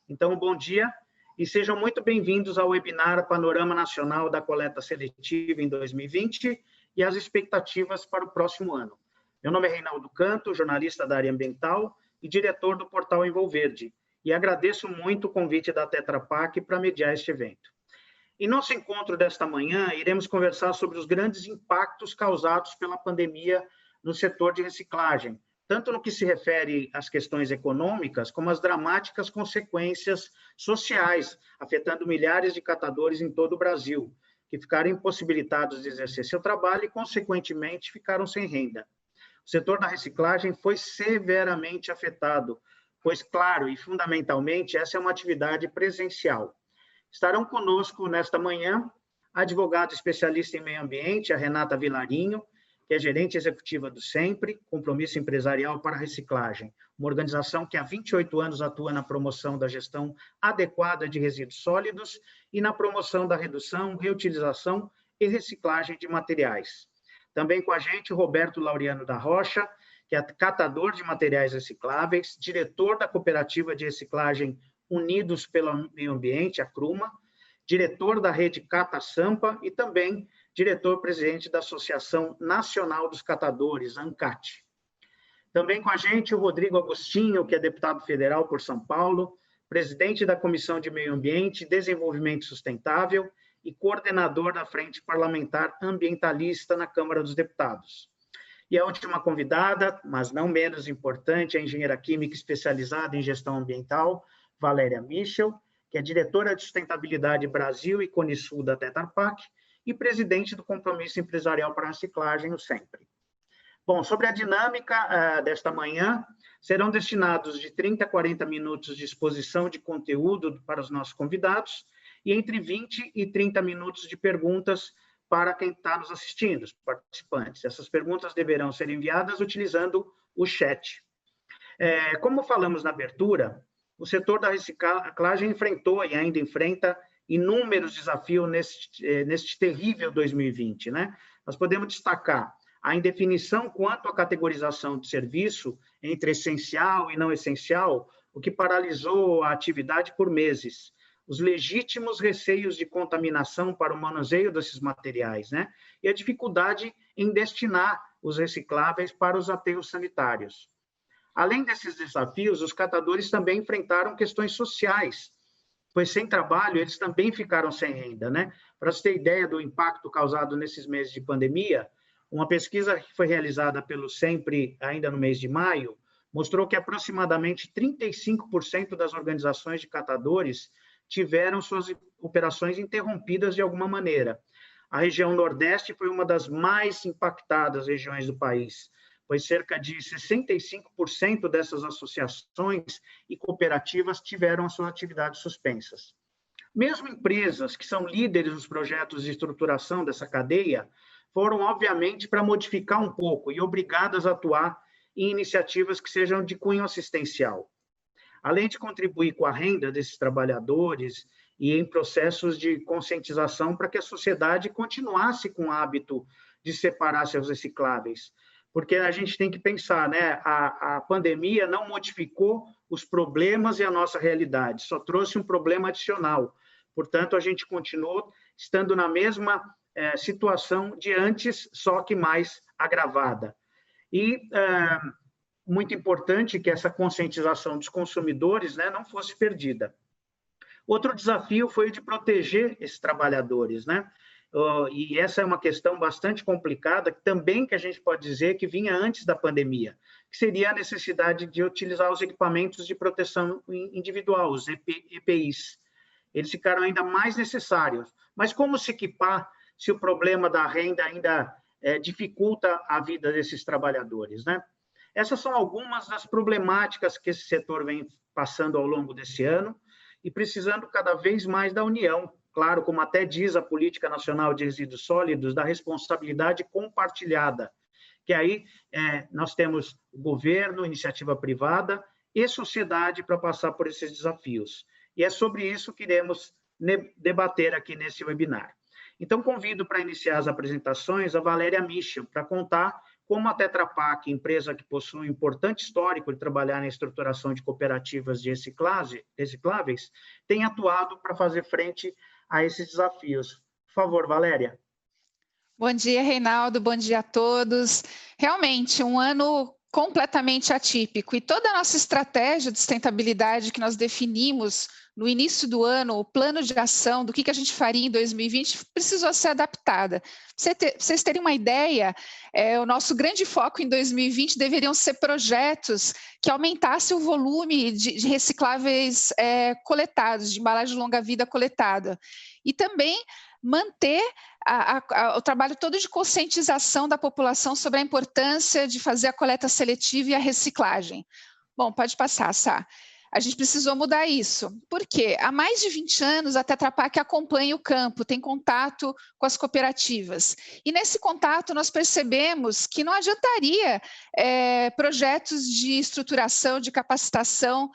Então, bom dia e sejam muito bem-vindos ao webinar Panorama Nacional da Coleta Seletiva em 2020 e as expectativas para o próximo ano. Meu nome é Reinaldo Canto, jornalista da área ambiental e diretor do portal Envolverde, e agradeço muito o convite da Tetra Pak para mediar este evento. Em nosso encontro desta manhã, iremos conversar sobre os grandes impactos causados pela pandemia no setor de reciclagem, tanto no que se refere às questões econômicas, como às dramáticas consequências sociais, afetando milhares de catadores em todo o Brasil, que ficaram impossibilitados de exercer seu trabalho e, consequentemente, ficaram sem renda. O setor da reciclagem foi severamente afetado, pois, claro e fundamentalmente, essa é uma atividade presencial. Estarão conosco nesta manhã a advogada especialista em meio ambiente, a Renata Vilarinho, que é gerente executiva do SEMPRE, Compromisso Empresarial para a Reciclagem, uma organização que há 28 anos atua na promoção da gestão adequada de resíduos sólidos e na promoção da redução, reutilização e reciclagem de materiais. Também com a gente, o Roberto Laureano da Rocha, que é catador de materiais recicláveis, diretor da Cooperativa de Reciclagem Unidos pelo Meio Ambiente, a CRUMA, diretor da rede Cata Sampa e também diretor-presidente da Associação Nacional dos Catadores, a ANCAT. Também com a gente o Rodrigo Agostinho, que é deputado federal por São Paulo, presidente da Comissão de Meio Ambiente e Desenvolvimento Sustentável e coordenador da Frente Parlamentar Ambientalista na Câmara dos Deputados. E a última convidada, mas não menos importante, é a engenheira química especializada em gestão ambiental, Valéria Michel, que é diretora de Sustentabilidade Brasil e Conisul da Tetra Pak e presidente do Compromisso Empresarial para a Reciclagem, o SEMPRE. Bom, sobre a dinâmica desta manhã, serão destinados de 30 a 40 minutos de exposição de conteúdo para os nossos convidados e entre 20 e 30 minutos de perguntas para quem está nos assistindo, os participantes. Essas perguntas deverão ser enviadas utilizando o chat. Como falamos na abertura, o setor da reciclagem enfrentou e ainda enfrenta inúmeros desafios neste terrível 2020, né? Nós podemos destacar a indefinição quanto à categorização de serviço entre essencial e não essencial, o que paralisou a atividade por meses. Os legítimos receios de contaminação para o manuseio desses materiais, né? E a dificuldade em destinar os recicláveis para os aterros sanitários. Além desses desafios, os catadores também enfrentaram questões sociais, pois sem trabalho eles também ficaram sem renda, né? Para você ter ideia do impacto causado nesses meses de pandemia, uma pesquisa que foi realizada pelo SEMPRE ainda no mês de maio, mostrou que aproximadamente 35% das organizações de catadores tiveram suas operações interrompidas de alguma maneira. A região Nordeste foi uma das mais impactadas regiões do país, pois cerca de 65% dessas associações e cooperativas tiveram as suas atividades suspensas. Mesmo empresas que são líderes nos projetos de estruturação dessa cadeia, foram, obviamente, para modificar um pouco e obrigadas a atuar em iniciativas que sejam de cunho assistencial. Além de contribuir com a renda desses trabalhadores e em processos de conscientização para que a sociedade continuasse com o hábito de separar seus recicláveis, porque a gente tem que pensar, né? A pandemia não modificou os problemas e a nossa realidade, só trouxe um problema adicional. Portanto, a gente continuou estando na mesma situação de antes, só que mais agravada. E muito importante que essa conscientização dos consumidores, né, não fosse perdida. Outro desafio foi o de proteger esses trabalhadores, né? E essa é uma questão bastante complicada, também que a gente pode dizer que vinha antes da pandemia, que seria a necessidade de utilizar os equipamentos de proteção individual, os EPIs. Eles ficaram ainda mais necessários. Mas como se equipar se o problema da renda ainda dificulta a vida desses trabalhadores, né? Essas são algumas das problemáticas que esse setor vem passando ao longo desse ano e precisando cada vez mais da união. Claro, como até diz a Política Nacional de Resíduos Sólidos, da responsabilidade compartilhada, que aí nós temos o governo, iniciativa privada e sociedade para passar por esses desafios. E é sobre isso que iremos debater aqui nesse webinar. Então, convido para iniciar as apresentações a Valéria Michel, para contar como a Tetra Pak, empresa que possui um importante histórico de trabalhar na estruturação de cooperativas de recicláveis, tem atuado para fazer frente a esses desafios. Por favor, Valéria. Bom dia, Reinaldo, bom dia a todos. Realmente, um ano completamente atípico e toda a nossa estratégia de sustentabilidade que nós definimos no início do ano, o plano de ação do que a gente faria em 2020 precisou ser adaptada. Para vocês terem uma ideia, o nosso grande foco em 2020 deveriam ser projetos que aumentassem o volume de recicláveis coletados, de embalagem de longa vida coletada. E também manter o trabalho todo de conscientização da população sobre a importância de fazer a coleta seletiva e a reciclagem. Bom, pode passar, Sá. A gente precisou mudar isso. Por quê? Há mais de 20 anos, a Tetra Pak acompanha o campo, tem contato com as cooperativas. E nesse contato, nós percebemos que não adiantaria projetos de estruturação, de capacitação,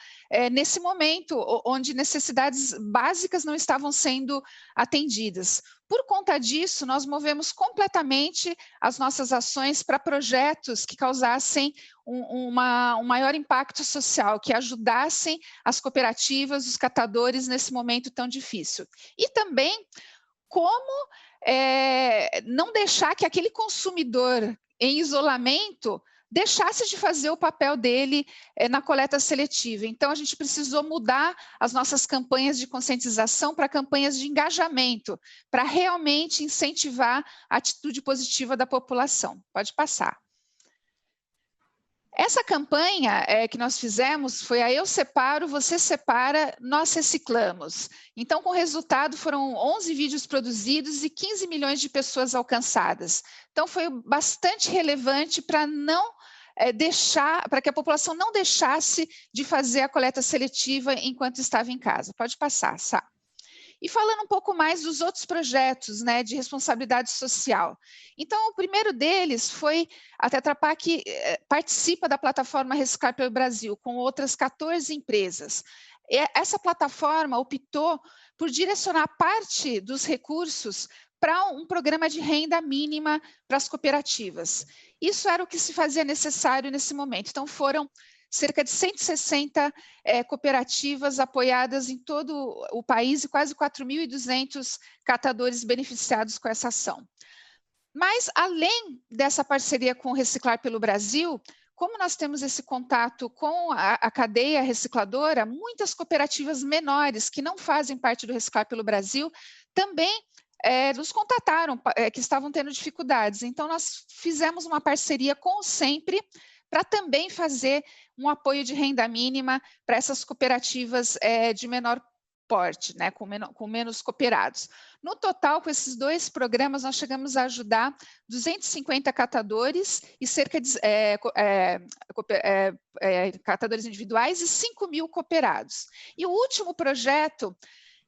nesse momento, onde necessidades básicas não estavam sendo atendidas. Por conta disso, nós movemos completamente as nossas ações para projetos que causassem um maior impacto social, que ajudassem as cooperativas, os catadores nesse momento tão difícil. E também como não deixar que aquele consumidor em isolamento deixasse de fazer o papel dele na coleta seletiva. Então, a gente precisou mudar as nossas campanhas de conscientização para campanhas de engajamento, para realmente incentivar a atitude positiva da população. Pode passar. Essa campanha que nós fizemos foi a Eu Separo, Você Separa, Nós Reciclamos. Então, com o resultado, foram 11 vídeos produzidos e 15 milhões de pessoas alcançadas. Então, foi bastante relevante para para que a população não deixasse de fazer a coleta seletiva enquanto estava em casa. Pode passar, Sá. E falando um pouco mais dos outros projetos, né, de responsabilidade social. Então, o primeiro deles foi a Tetra Pak participa da plataforma Reciclar pelo Brasil, com outras 14 empresas. Essa plataforma optou por direcionar parte dos recursos para um programa de renda mínima para as cooperativas. Isso era o que se fazia necessário nesse momento. Então, foram cerca de 160 cooperativas apoiadas em todo o país e quase 4.200 catadores beneficiados com essa ação. Mas, além dessa parceria com o Reciclar pelo Brasil, como nós temos esse contato com a cadeia recicladora, muitas cooperativas menores que não fazem parte do Reciclar pelo Brasil também nos contataram que estavam tendo dificuldades. Então, nós fizemos uma parceria com o Sempre para também fazer um apoio de renda mínima para essas cooperativas de menor porte, né, com menos cooperados. No total, com esses dois programas, nós chegamos a ajudar 250 catadores e cerca de catadores individuais e 5.000 cooperados. E o último projeto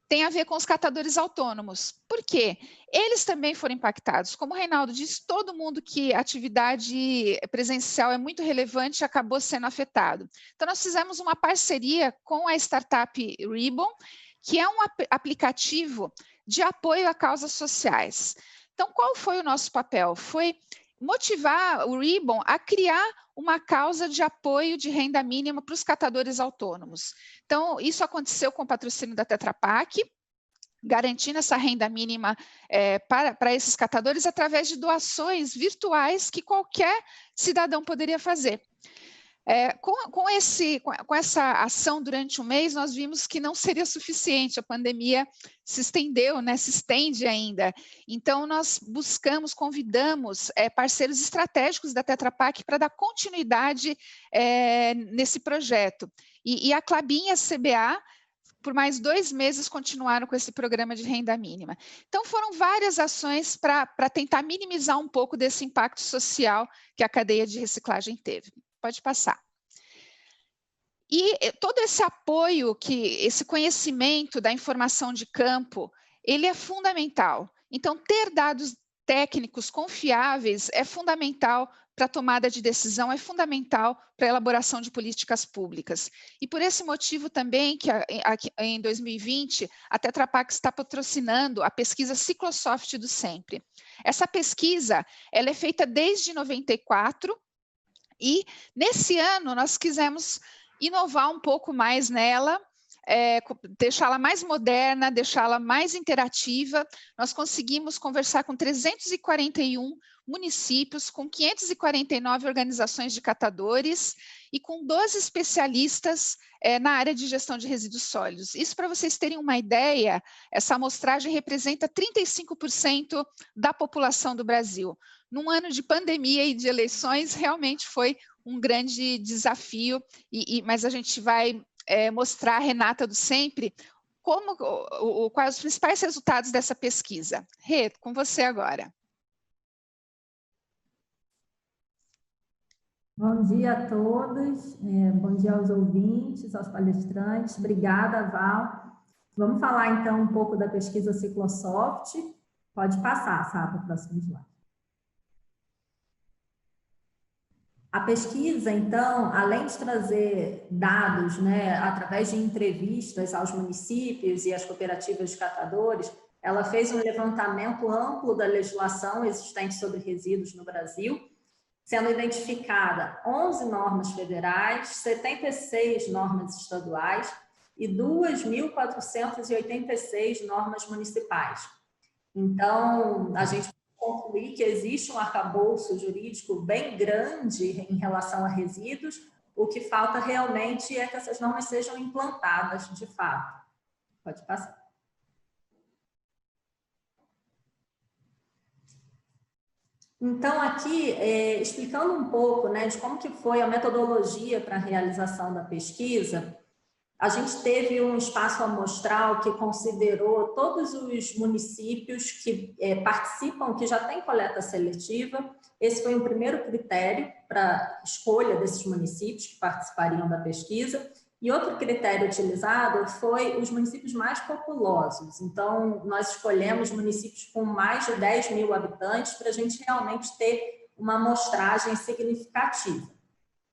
tem a ver com os catadores autônomos. Por quê? Eles também foram impactados. Como o Reinaldo disse, todo mundo que a atividade presencial é muito relevante acabou sendo afetado. Então, nós fizemos uma parceria com a startup Ribbon, que é um aplicativo de apoio a causas sociais. Então, qual foi o nosso papel? Foi motivar o Ribbon a criar uma causa de apoio de renda mínima para os catadores autônomos. Então, isso aconteceu com o patrocínio da Tetra Pak, garantindo essa renda mínima para esses catadores através de doações virtuais que qualquer cidadão poderia fazer. Com essa ação durante um mês, nós vimos que não seria suficiente, a pandemia se estendeu, né, se estende ainda. Então, nós convidamos parceiros estratégicos da Tetra Pak para dar continuidade nesse projeto. E a Klabin e a CBA, por mais 2 meses, continuaram com esse programa de renda mínima. Então, foram várias ações para tentar minimizar um pouco desse impacto social que a cadeia de reciclagem teve. Pode passar. E todo esse apoio, esse conhecimento da informação de campo, ele é fundamental. Então, ter dados técnicos confiáveis é fundamental para a tomada de decisão é fundamental para a elaboração de políticas públicas. E por esse motivo também, que em 2020, a Tetra Pak está patrocinando a pesquisa Ciclosoft do Sempre. Essa pesquisa ela é feita desde 94 e, nesse ano, nós quisemos inovar um pouco mais nela, deixá-la mais moderna, deixá-la mais interativa. Nós conseguimos conversar com 341 municípios, com 549 organizações de catadores e com 12 especialistas na área de gestão de resíduos sólidos. Isso, para vocês terem uma ideia, essa amostragem representa 35% da população do Brasil. Num ano de pandemia e de eleições, realmente foi um grande desafio, mas a gente vai mostrar a Renata do Sempre quais os principais resultados dessa pesquisa. Rê, com você agora. Bom dia a todos, bom dia aos ouvintes, aos palestrantes. Obrigada, Val. Vamos falar, então, um pouco da pesquisa Ciclosoft. Pode passar, Sá, para o próximo slide. A pesquisa, então, além de trazer dados, através de entrevistas aos municípios e às cooperativas de catadores, ela fez um levantamento amplo da legislação existente sobre resíduos no Brasil, sendo identificada 11 normas federais, 76 normas estaduais e 2.486 normas municipais. Então, a gente concluir que existe um arcabouço jurídico bem grande em relação a resíduos, o que falta realmente é que essas normas sejam implantadas de fato. Pode passar. Então, aqui, explicando um pouco de como que foi a metodologia para a realização da pesquisa, a gente teve um espaço amostral que considerou todos os municípios que participam, que já têm coleta seletiva. Esse foi o primeiro critério para escolha desses municípios que participariam da pesquisa. E outro critério utilizado foi os municípios mais populosos. Então, nós escolhemos municípios com mais de 10 mil habitantes para a gente realmente ter uma amostragem significativa.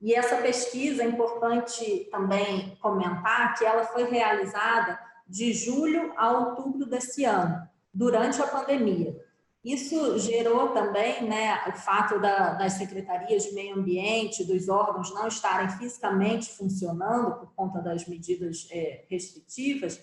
E essa pesquisa, é importante também comentar que ela foi realizada de julho a outubro desse ano, durante a pandemia. Isso gerou também o fato das secretarias de meio ambiente, dos órgãos não estarem fisicamente funcionando por conta das medidas restritivas,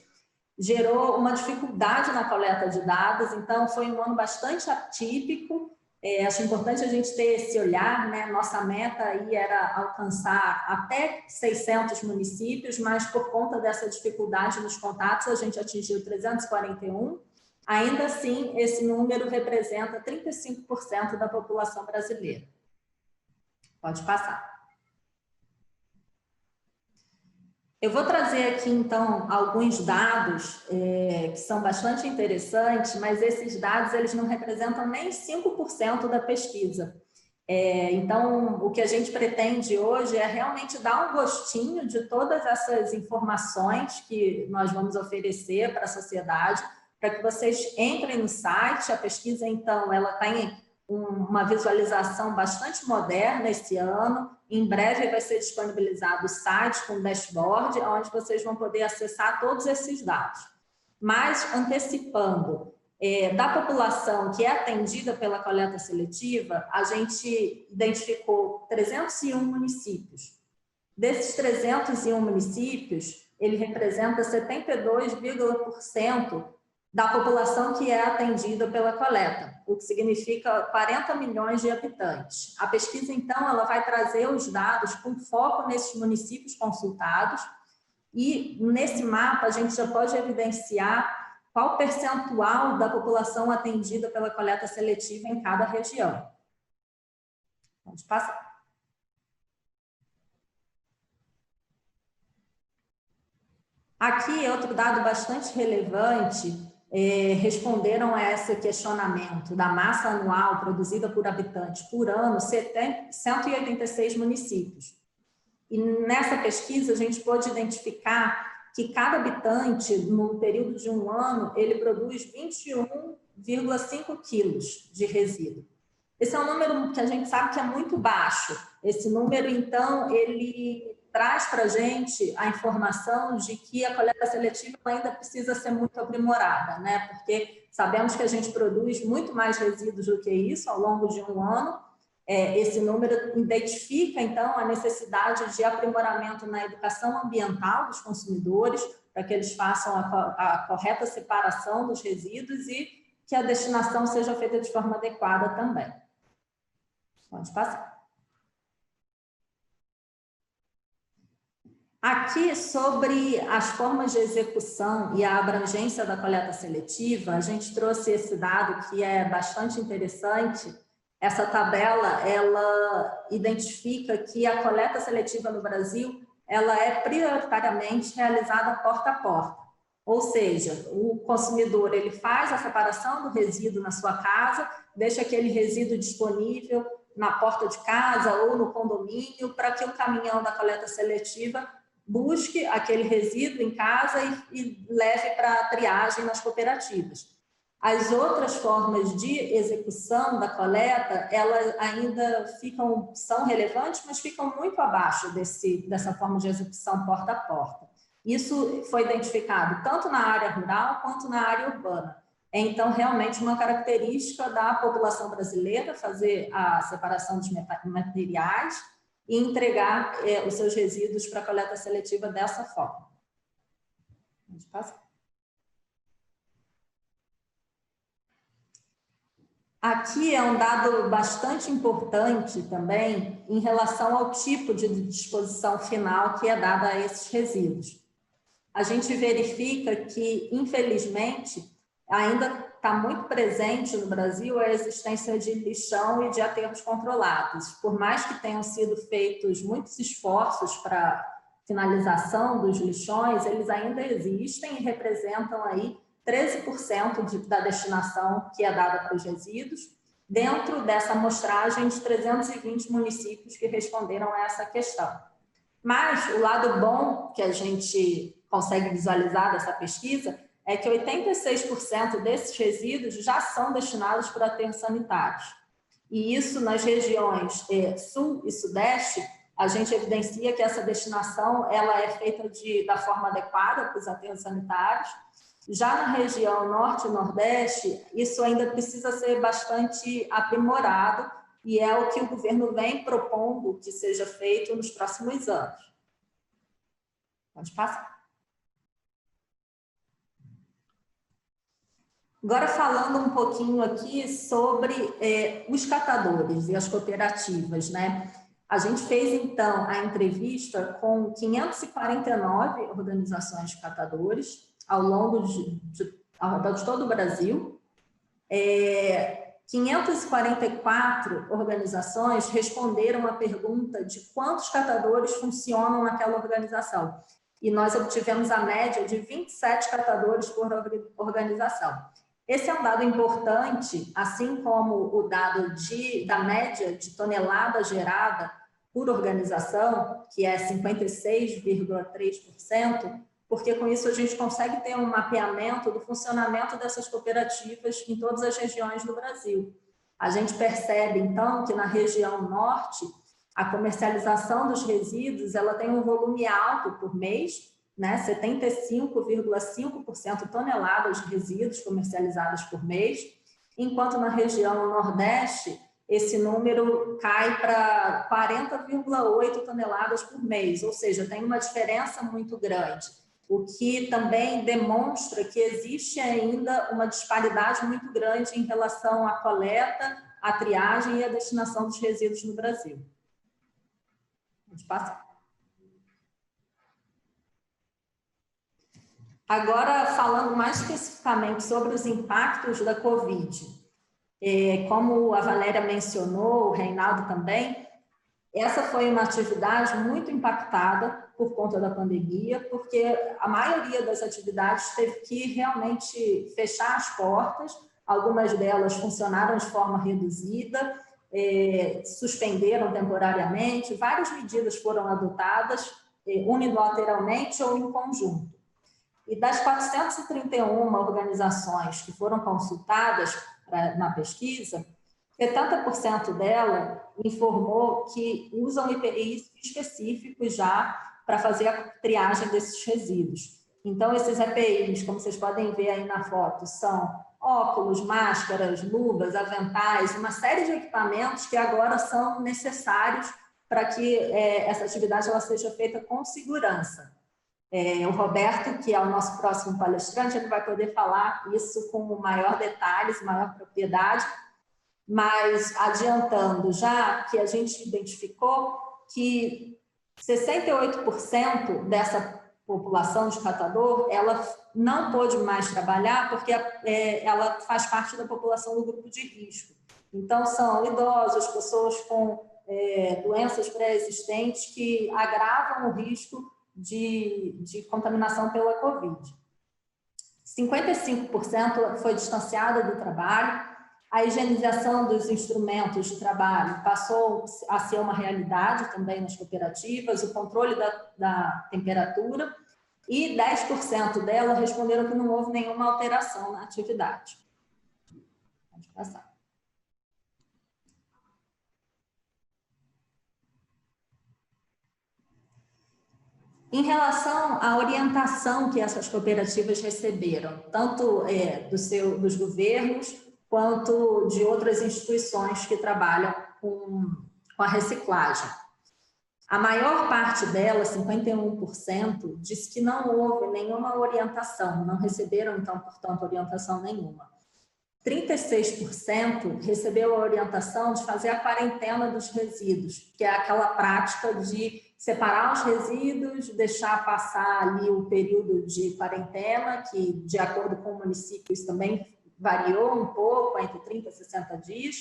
gerou uma dificuldade na coleta de dados, então foi um ano bastante atípico. Acho importante a gente ter esse olhar, Nossa meta aí era alcançar até 600 municípios, mas por conta dessa dificuldade nos contatos, a gente atingiu 341. Ainda assim, esse número representa 35% da população brasileira. Pode passar. Eu vou trazer aqui, então, alguns dados que são bastante interessantes, mas esses dados eles não representam nem 5% da pesquisa. Então, o que a gente pretende hoje é realmente dar um gostinho de todas essas informações que nós vamos oferecer para a sociedade, para que vocês entrem no site. A pesquisa, então, ela tem uma visualização bastante moderna esse ano. Em breve vai ser disponibilizado o site com dashboard, onde vocês vão poder acessar todos esses dados. Mas, antecipando, da população que é atendida pela coleta seletiva, a gente identificou 301 municípios. Desses 301 municípios, ele representa 72,% da população que é atendida pela coleta, o que significa 40 milhões de habitantes. A pesquisa, então, ela vai trazer os dados com foco nesses municípios consultados e, nesse mapa, a gente já pode evidenciar qual o percentual da população atendida pela coleta seletiva em cada região. Vamos passar. Aqui, outro dado bastante relevante, responderam a esse questionamento da massa anual produzida por habitante por ano, 186 municípios. E nessa pesquisa, a gente pôde identificar que cada habitante, no período de um ano, ele produz 21,5 quilos de resíduo. Esse é um número que a gente sabe que é muito baixo. Esse número, então, ele traz para a gente a informação de que a coleta seletiva ainda precisa ser muito aprimorada, né? Porque sabemos que a gente produz muito mais resíduos do que isso ao longo de um ano. Esse número identifica, então, a necessidade de aprimoramento na educação ambiental dos consumidores, para que eles façam a correta separação dos resíduos e que a destinação seja feita de forma adequada também. Pode passar. Aqui, sobre as formas de execução e a abrangência da coleta seletiva, a gente trouxe esse dado que é bastante interessante. Essa tabela, ela identifica que a coleta seletiva no Brasil, ela é prioritariamente realizada porta a porta. Ou seja, o consumidor, ele faz a separação do resíduo na sua casa, deixa aquele resíduo disponível na porta de casa ou no condomínio, para que o caminhão da coleta seletiva busque aquele resíduo em casa e leve para a triagem nas cooperativas. As outras formas de execução da coleta, elas ainda são relevantes, mas ficam muito abaixo dessa forma de execução porta a porta. Isso foi identificado tanto na área rural quanto na área urbana. É, então, realmente, uma característica da população brasileira fazer a separação dos materiais e entregar os seus resíduos para a coleta seletiva dessa forma. Pode passar. Aqui é um dado bastante importante também em relação ao tipo de disposição final que é dada a esses resíduos. A gente verifica que, infelizmente, ainda está muito presente no Brasil a existência de lixão e de aterros controlados. Por mais que tenham sido feitos muitos esforços para finalização dos lixões, eles ainda existem e representam aí 13% da destinação que é dada para os resíduos, dentro dessa amostragem de 320 municípios que responderam a essa questão. Mas o lado bom que a gente consegue visualizar dessa pesquisa é que 86% desses resíduos já são destinados para aterros sanitários. E isso nas regiões sul e sudeste, a gente evidencia que essa destinação ela é feita da forma adequada para os aterros sanitários. Já na região norte e nordeste, isso ainda precisa ser bastante aprimorado e é o que o governo vem propondo que seja feito nos próximos anos. Pode passar. Agora, falando um pouquinho aqui sobre os catadores e as cooperativas, né? A gente fez, então, a entrevista com 549 organizações de catadores ao longo ao redor de todo o Brasil. 544 organizações responderam a pergunta de quantos catadores funcionam naquela organização. E nós obtivemos a média de 27 catadores por organização. Esse é um dado importante, assim como o dado da média de tonelada gerada por organização, que é 56,3%, porque com isso a gente consegue ter um mapeamento do funcionamento dessas cooperativas em todas as regiões do Brasil. A gente percebe, então, que na região norte, a comercialização dos resíduos ela tem um volume alto por mês, né, 75,5% toneladas de resíduos comercializadas por mês, enquanto na região nordeste, esse número cai para 40,8 toneladas por mês, ou seja, tem uma diferença muito grande, o que também demonstra que existe ainda uma disparidade muito grande em relação à coleta, à triagem e à destinação dos resíduos no Brasil. Pode passar. Agora, falando mais especificamente sobre os impactos da Covid, como a Valéria mencionou, o Reinaldo também, essa foi uma atividade muito impactada por conta da pandemia, porque a maioria das atividades teve que realmente fechar as portas, algumas delas funcionaram de forma reduzida, suspenderam temporariamente, várias medidas foram adotadas unilateralmente ou em conjunto. E das 431 organizações que foram consultadas na pesquisa, 70% dela informou que usam EPIs específicos já para fazer a triagem desses resíduos. Então, esses EPIs, como vocês podem ver aí na foto, são óculos, máscaras, luvas, aventais, uma série de equipamentos que agora são necessários para que essa atividade ela seja feita com segurança. O Roberto, que é o nosso próximo palestrante, ele vai poder falar isso com maior detalhes, maior propriedade, mas adiantando já que a gente identificou que 68% dessa população de catador, ela não pôde mais trabalhar porque ela faz parte da população do grupo de risco. Então, são idosos, pessoas com doenças pré-existentes que agravam o risco de contaminação pela Covid. 55% foi distanciada do trabalho. A higienização dos instrumentos de trabalho passou a ser uma realidade também nas cooperativas, o controle da temperatura, e 10% delas responderam que não houve nenhuma alteração na atividade. Pode passar. Em relação à orientação que essas cooperativas receberam, tanto dos governos, quanto de outras instituições que trabalham com a reciclagem. A maior parte delas, 51%, disse que não houve nenhuma orientação, não receberam, então, portanto, orientação nenhuma. 36% recebeu a orientação de fazer a quarentena dos resíduos, que é aquela prática de separar os resíduos, deixar passar ali o período de quarentena, que, de acordo com o município, isso também variou um pouco, entre 30 e 60 dias.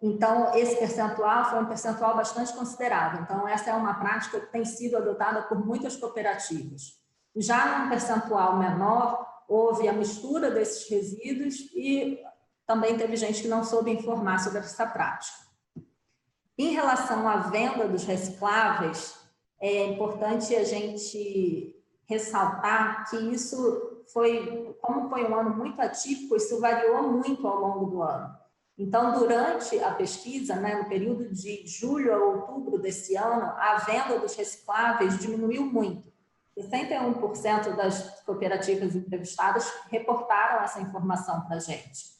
Então, esse percentual foi um percentual bastante considerável. Então, essa é uma prática que tem sido adotada por muitas cooperativas. Já num percentual menor, houve a mistura desses resíduos e também teve gente que não soube informar sobre essa prática. Em relação à venda dos recicláveis, é importante a gente ressaltar que isso como foi um ano muito atípico, isso variou muito ao longo do ano. Então, durante a pesquisa, no período de julho a outubro desse ano, a venda dos recicláveis diminuiu muito. 61% das cooperativas entrevistadas reportaram essa informação para a gente.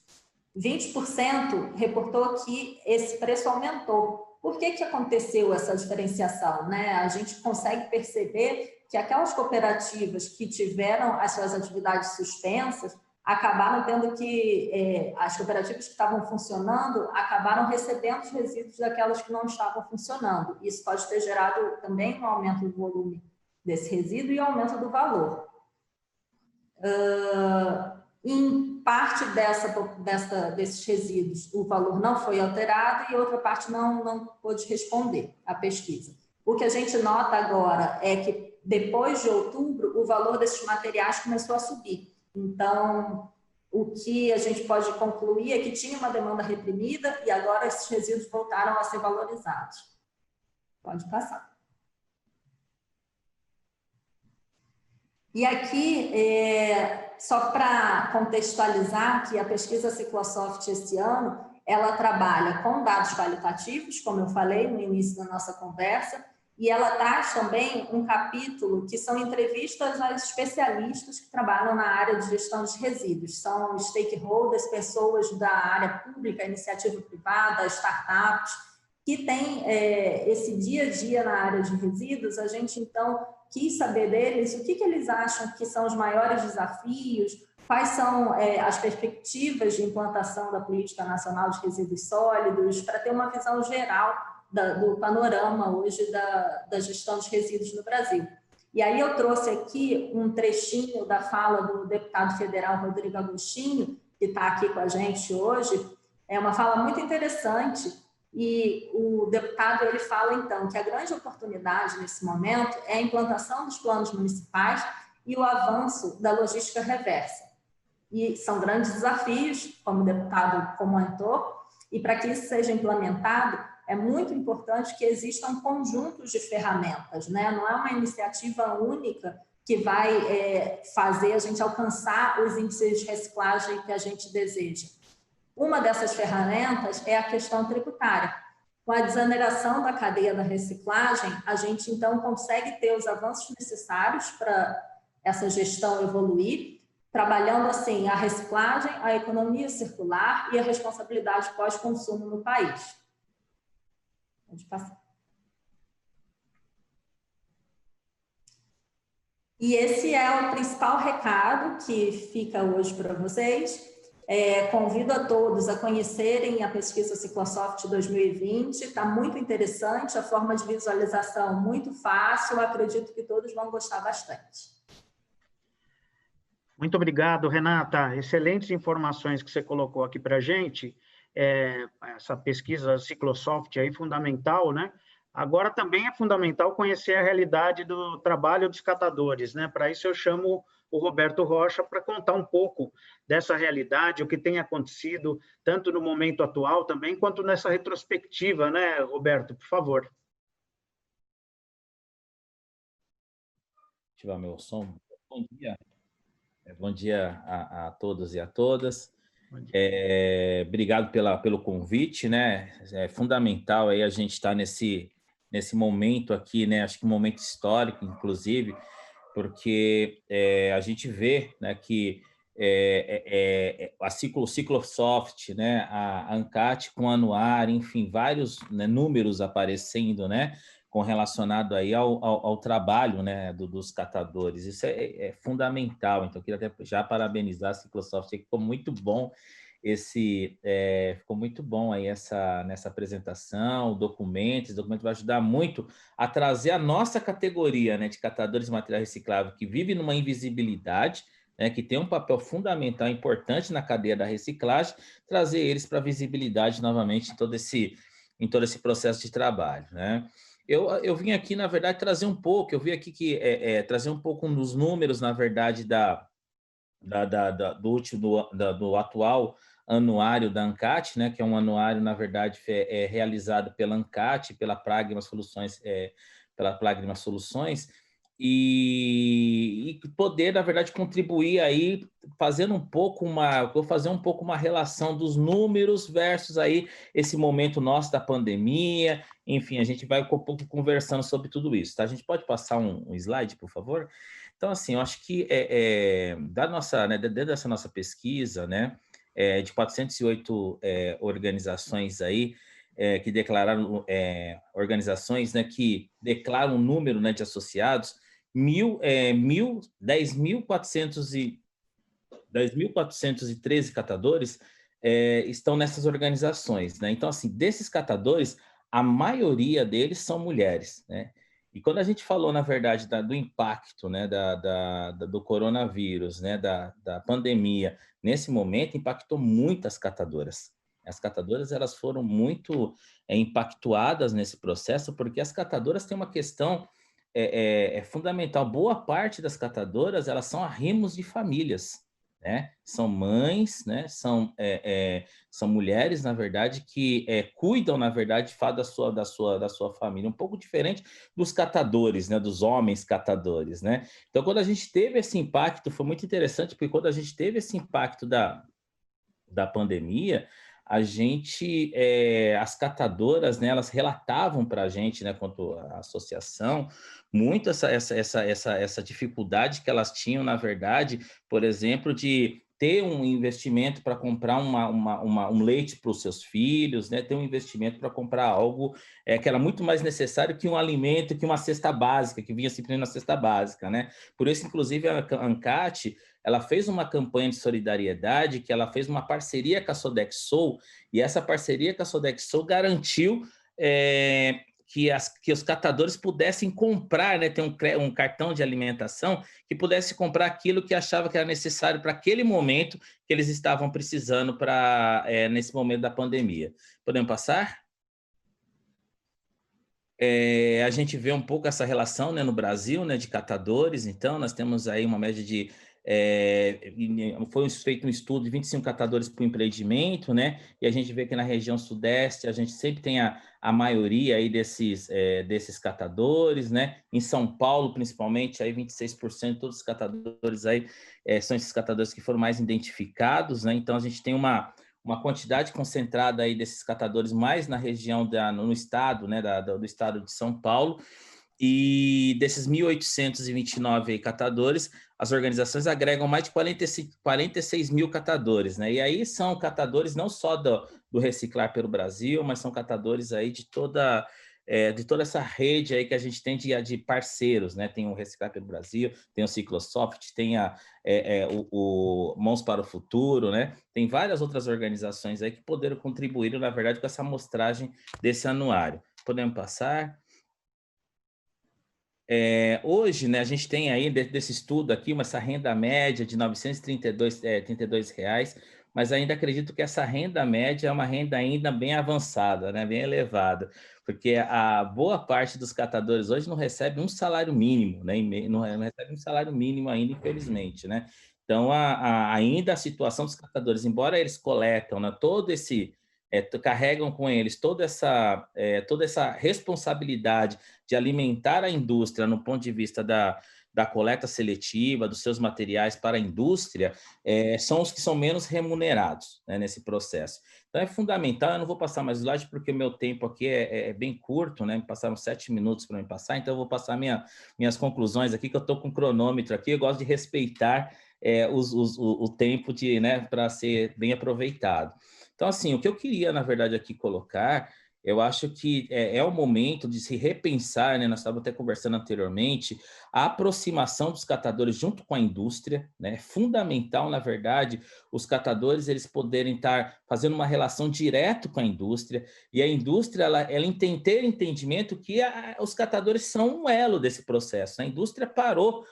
20% reportou que esse preço aumentou. Por que aconteceu essa diferenciação? A gente consegue perceber que aquelas cooperativas que tiveram as suas atividades suspensas acabaram tendo que, as cooperativas que estavam funcionando acabaram recebendo os resíduos daquelas que não estavam funcionando. Isso pode ter gerado também um aumento do volume desse resíduo e aumento do valor. Em parte desses resíduos, o valor não foi alterado e outra parte não pôde responder à pesquisa. O que a gente nota agora é que, depois de outubro, o valor desses materiais começou a subir. Então, o que a gente pode concluir é que tinha uma demanda reprimida e agora esses resíduos voltaram a ser valorizados. Pode passar. E aqui, só para contextualizar, que a pesquisa Ciclosoft esse ano, ela trabalha com dados qualitativos, como eu falei no início da nossa conversa, e ela traz também um capítulo que são entrevistas a especialistas que trabalham na área de gestão de resíduos. São stakeholders, pessoas da área pública, iniciativa privada, startups, que têm esse dia a dia na área de resíduos. A gente, então, quis saber deles o que eles acham que são os maiores desafios, quais são as perspectivas de implantação da Política Nacional de Resíduos Sólidos, para ter uma visão geral do panorama hoje da gestão de resíduos no Brasil. E aí eu trouxe aqui um trechinho da fala do deputado federal Rodrigo Agostinho, que está aqui com a gente hoje. É uma fala muito interessante e o deputado ele fala, então, que a grande oportunidade nesse momento é a implantação dos planos municipais e o avanço da logística reversa. E são grandes desafios, como o deputado comentou, e para que isso seja implementado, é muito importante que existam conjuntos de ferramentas, Não é uma iniciativa única que vai fazer a gente alcançar os índices de reciclagem que a gente deseja. Uma dessas ferramentas é a questão tributária. Com a desoneração da cadeia da reciclagem, a gente, então, consegue ter os avanços necessários para essa gestão evoluir, trabalhando, assim, a reciclagem, a economia circular e a responsabilidade pós-consumo no país. Pode passar. E esse é o principal recado que fica hoje para vocês. Convido a todos a conhecerem a pesquisa Ciclosoft 2020, está muito interessante, a forma de visualização muito fácil, acredito que todos vão gostar bastante. Muito obrigado, Renata. Excelentes informações que você colocou aqui para a gente. Essa pesquisa Ciclosoft aí fundamental, né? Agora também é fundamental conhecer a realidade do trabalho dos catadores, né? Para isso eu chamo o Roberto Rocha para contar um pouco dessa realidade, o que tem acontecido, tanto no momento atual também, quanto nessa retrospectiva, né, Roberto? Por favor. Ativar meu som. Bom dia. Bom dia a todos e a todas. Obrigado pelo convite, né? É fundamental aí a gente estar nesse momento aqui, né? Acho que um momento histórico, inclusive, porque a gente vê, né, que a Ciclosoft, né, a ANCAT com o Anuário, enfim, vários, né, números aparecendo, né, relacionado aí ao trabalho, né, dos catadores. Isso é fundamental. Então, eu queria até já parabenizar a Ciclosoft, que ficou muito bom ficou muito bom aí nessa apresentação, esse documento vai ajudar muito a trazer a nossa categoria, né, de catadores de material reciclável, que vive numa invisibilidade, né, que tem um papel fundamental, importante na cadeia da reciclagem, trazer eles para a visibilidade novamente em todo esse processo de trabalho, né? Eu vim aqui, na verdade, trazer um pouco, eu vim aqui trazer um pouco dos números, na verdade, do atual anuário da ANCAT, né, que é um anuário, na verdade, realizado pela ANCAT, pela Pragma Soluções, e poder, na verdade, contribuir aí, fazendo um pouco uma relação dos números versus aí esse momento nosso da pandemia. Enfim, a gente vai um pouco conversando sobre tudo isso, tá? A gente pode passar um slide, por favor? Então, assim, eu acho que dentro dessa nossa pesquisa, né, de 408 organizações aí, que declararam, organizações, né, que declaram um número, né, de associados, 10.413 catadores estão nessas organizações, né? Então, assim, desses catadores, a maioria deles são mulheres, né? E quando a gente falou, na verdade, do impacto, né, do coronavírus, né, da pandemia, nesse momento, impactou muitas catadoras. As catadoras, elas foram muito impactuadas nesse processo, porque as catadoras têm uma questão fundamental. Boa parte das catadoras, elas são arrimos de famílias, né? São mães, né? São mulheres, na verdade, que cuidam, na verdade, da sua família, um pouco diferente dos catadores, né? Dos homens catadores, né? Então, quando a gente teve esse impacto, foi muito interessante, porque quando a gente teve esse impacto da pandemia, as catadoras, né, elas relatavam para a gente, né, quanto à associação, muito essa dificuldade que elas tinham, na verdade, por exemplo, de ter um investimento para comprar um leite para os seus filhos, né, ter um investimento para comprar algo que era muito mais necessário que um alimento, que uma cesta básica, que vinha simplesmente na cesta básica, né? Por isso, inclusive, a ANCAT, ela fez uma campanha de solidariedade, que ela fez uma parceria com a Sodexo, e essa parceria com a Sodexo garantiu que os catadores pudessem comprar, né, ter um cartão de alimentação, que pudesse comprar aquilo que achava que era necessário para aquele momento que eles estavam precisando nesse momento da pandemia. Podemos passar? A gente vê um pouco essa relação, né, no Brasil, né, de catadores. Então, nós temos aí uma média de... foi feito um estudo de 25 catadores por empreendimento, né? E a gente vê que na região sudeste a gente sempre tem a maioria aí desses catadores, né? Em São Paulo, principalmente, aí 26% de todos os catadores aí são esses catadores que foram mais identificados, né? Então, a gente tem uma uma quantidade concentrada aí desses catadores mais na região, no estado, né, do estado de São Paulo, e desses 1.829 aí catadores, as organizações agregam mais de 46 mil catadores, né? E aí são catadores não só do Reciclar pelo Brasil, mas são catadores aí de toda essa rede aí que a gente tem de parceiros, né? Tem o Reciclar pelo Brasil, tem o Ciclosoft, tem o Mãos para o Futuro, né? Tem várias outras organizações aí que poderam contribuir, na verdade, com essa amostragem desse anuário. Podemos passar? Hoje, né, a gente tem aí, desse estudo aqui, essa renda média de R$ 932 reais, mas ainda acredito que essa renda média é uma renda ainda bem avançada, né, bem elevada, porque a boa parte dos catadores hoje não recebe um salário mínimo, né, não recebe um salário mínimo ainda, infelizmente, né? Então, ainda a situação dos catadores, embora eles coletam, né, carregam com eles toda essa responsabilidade de alimentar a indústria no ponto de vista da coleta seletiva, dos seus materiais para a indústria, são os que são menos remunerados, né, nesse processo. Então, é fundamental, eu não vou passar mais slide porque o meu tempo aqui é bem curto, né? Me passaram 7 minutos para me passar, então eu vou passar minhas conclusões aqui, que eu estou com o cronômetro aqui, eu gosto de respeitar o tempo né, para ser bem aproveitado. Então, assim, o que eu queria, na verdade, aqui colocar, eu acho que é o momento de se repensar, né? Nós estávamos até conversando anteriormente, a aproximação dos catadores junto com a indústria, né? É fundamental, na verdade, os catadores eles poderem estar fazendo uma relação direta com a indústria, e a indústria ela ter entendimento que os catadores são um elo desse processo. A indústria parou,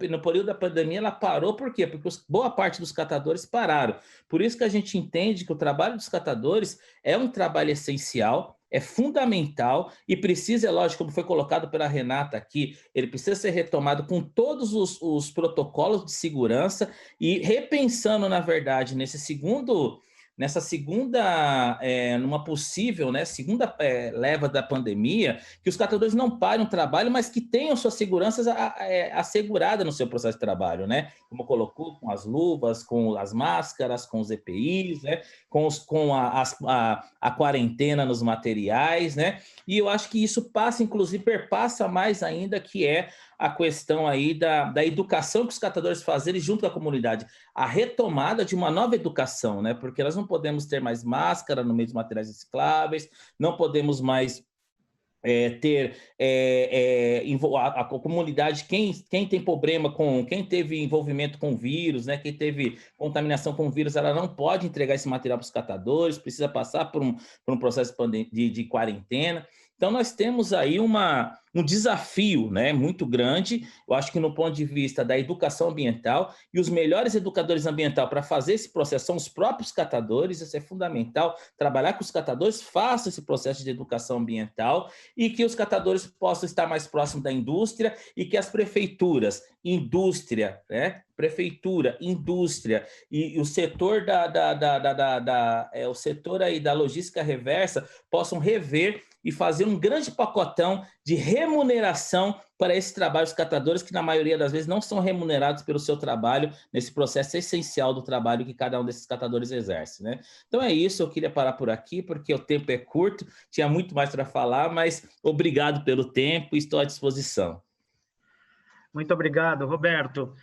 no período da pandemia ela parou, por quê? Porque boa parte dos catadores pararam. Por isso que a gente entende que o trabalho dos catadores é um trabalho essencial, é fundamental e precisa, é lógico, como foi colocado pela Renata aqui, ele precisa ser retomado com todos os protocolos de segurança e repensando, na verdade, numa possível, né, segunda leva da pandemia, que os catadores não parem o trabalho, mas que tenham suas seguranças assegurada no seu processo de trabalho, né? Como colocou, com as luvas, com as máscaras, com os EPIs, né? Com a quarentena nos materiais, né? E eu acho que isso inclusive, perpassa mais ainda, que é a questão aí da educação que os catadores fazerem junto com a comunidade, a retomada de uma nova educação, né? Porque nós não podemos ter mais máscara no meio dos materiais recicláveis, não podemos mais ter a comunidade, quem tem problema quem teve envolvimento com vírus, né, quem teve contaminação com vírus, ela não pode entregar esse material para os catadores, precisa passar por um processo de quarentena. Então, nós temos aí um desafio, né, muito grande, eu acho que no ponto de vista da educação ambiental, e os melhores educadores ambientais para fazer esse processo são os próprios catadores. Isso é fundamental, trabalhar com os catadores, faça esse processo de educação ambiental, e que os catadores possam estar mais próximos da indústria, e que as prefeituras, indústria, né, prefeitura, indústria e o setor o setor aí da logística reversa possam rever e fazer um grande pacotão de remuneração para esse trabalho dos catadores, que na maioria das vezes não são remunerados pelo seu trabalho, nesse processo essencial do trabalho que cada um desses catadores exerce, né? Então é isso, eu queria parar por aqui, porque o tempo é curto, tinha muito mais para falar, mas obrigado pelo tempo e estou à disposição. Muito obrigado, Roberto.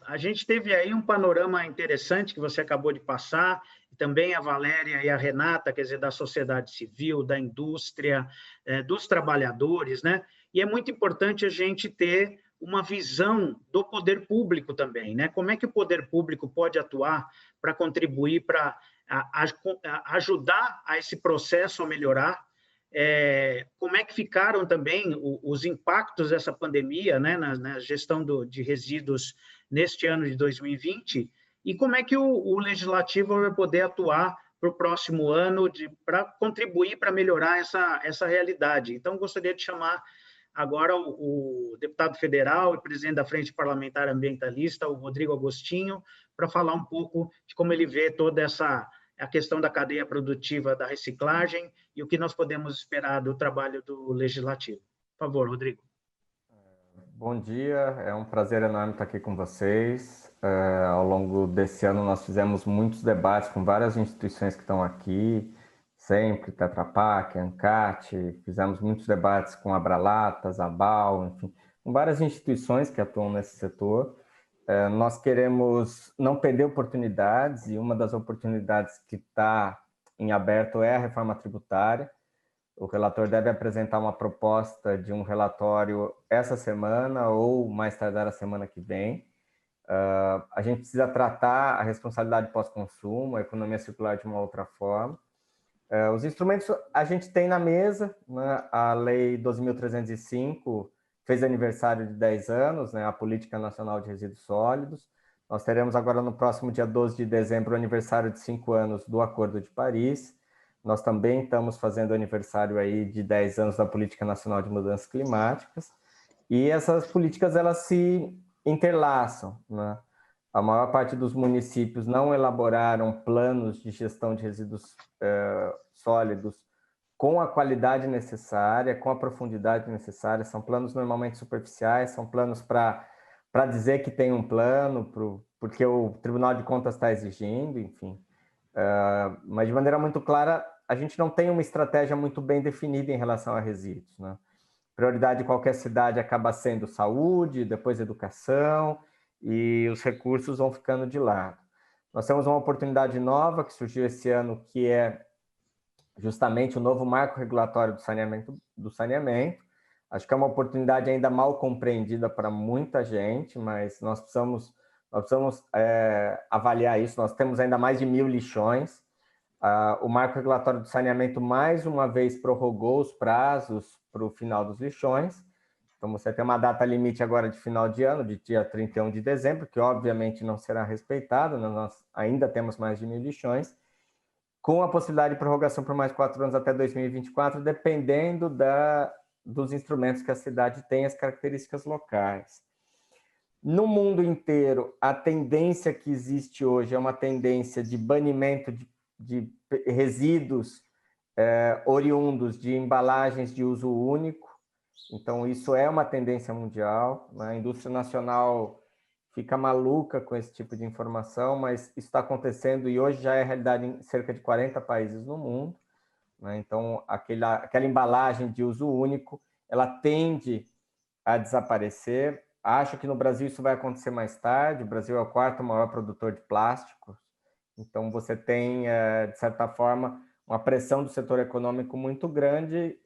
A gente teve aí um panorama interessante que você acabou de passar, e também a Valéria e a Renata, quer dizer, da sociedade civil, da indústria, dos trabalhadores, né? E é muito importante a gente ter uma visão do poder público também, né? Como é que o poder público pode atuar para contribuir, para ajudar a esse processo a melhorar? Como é que ficaram também os impactos dessa pandemia, né, na gestão de resíduos neste ano de 2020, e como é que o Legislativo vai poder atuar para o próximo ano para contribuir para melhorar essa realidade. Então, gostaria de chamar agora o deputado federal e presidente da Frente Parlamentar Ambientalista, o Rodrigo Agostinho, para falar um pouco de como ele vê toda a questão da cadeia produtiva da reciclagem e o que nós podemos esperar do trabalho do Legislativo. Por favor, Rodrigo. Bom dia, é um prazer enorme estar aqui com vocês. Ao longo desse ano nós fizemos muitos debates com várias instituições que estão aqui, sempre, Tetra Pak, ANCAT, fizemos muitos debates com a Abralatas, a ABAL, enfim, com várias instituições que atuam nesse setor. Nós queremos não perder oportunidades, e uma das oportunidades que está em aberto é a reforma tributária. O relator deve apresentar uma proposta de um relatório essa semana ou mais tardar a semana que vem. A gente precisa tratar a responsabilidade pós-consumo, a economia circular de uma outra forma. Os instrumentos a gente tem na mesa, né? A Lei 12.305 fez aniversário de 10 anos, né? A Política Nacional de Resíduos Sólidos. Nós teremos agora no próximo dia 12 de dezembro o aniversário de 5 anos do Acordo de Paris. Nós também estamos fazendo aniversário aí de 10 anos da Política Nacional de Mudanças Climáticas, e essas políticas elas se interlaçam, né? A maior parte dos municípios não elaboraram planos de gestão de resíduos sólidos com a qualidade necessária, com a profundidade necessária. São planos normalmente superficiais, são planos para dizer que tem um plano, porque o Tribunal de Contas está exigindo, enfim. Mas de maneira muito clara, a gente não tem uma estratégia muito bem definida em relação a resíduos, né? Prioridade de qualquer cidade acaba sendo saúde, depois educação, e os recursos vão ficando de lado. Nós temos uma oportunidade nova que surgiu esse ano, que é justamente o novo marco regulatório do saneamento. Acho que é uma oportunidade ainda mal compreendida para muita gente, mas nós precisamos avaliar isso. Nós temos ainda mais de 1.000 lixões. O marco regulatório do saneamento, mais uma vez, prorrogou os prazos para o final dos lixões. Então, você tem uma data limite agora de final de ano, de dia 31 de dezembro, que obviamente não será respeitada, né? Nós ainda temos mais de 1.000 lixões, com a possibilidade de prorrogação por mais 4 anos até 2024, dependendo dos instrumentos que a cidade tem, as características locais. No mundo inteiro, a tendência que existe hoje é uma tendência de banimento de resíduos oriundos de embalagens de uso único. Então, isso é uma tendência mundial, né? A indústria nacional fica maluca com esse tipo de informação, mas isso está acontecendo e hoje já é realidade em cerca de 40 países no mundo, né? Então, aquela embalagem de uso único, ela tende a desaparecer. Acho que no Brasil isso vai acontecer mais tarde. O Brasil é o 4º maior produtor de plásticos. Então, você tem, de certa forma, uma pressão do setor econômico muito grande,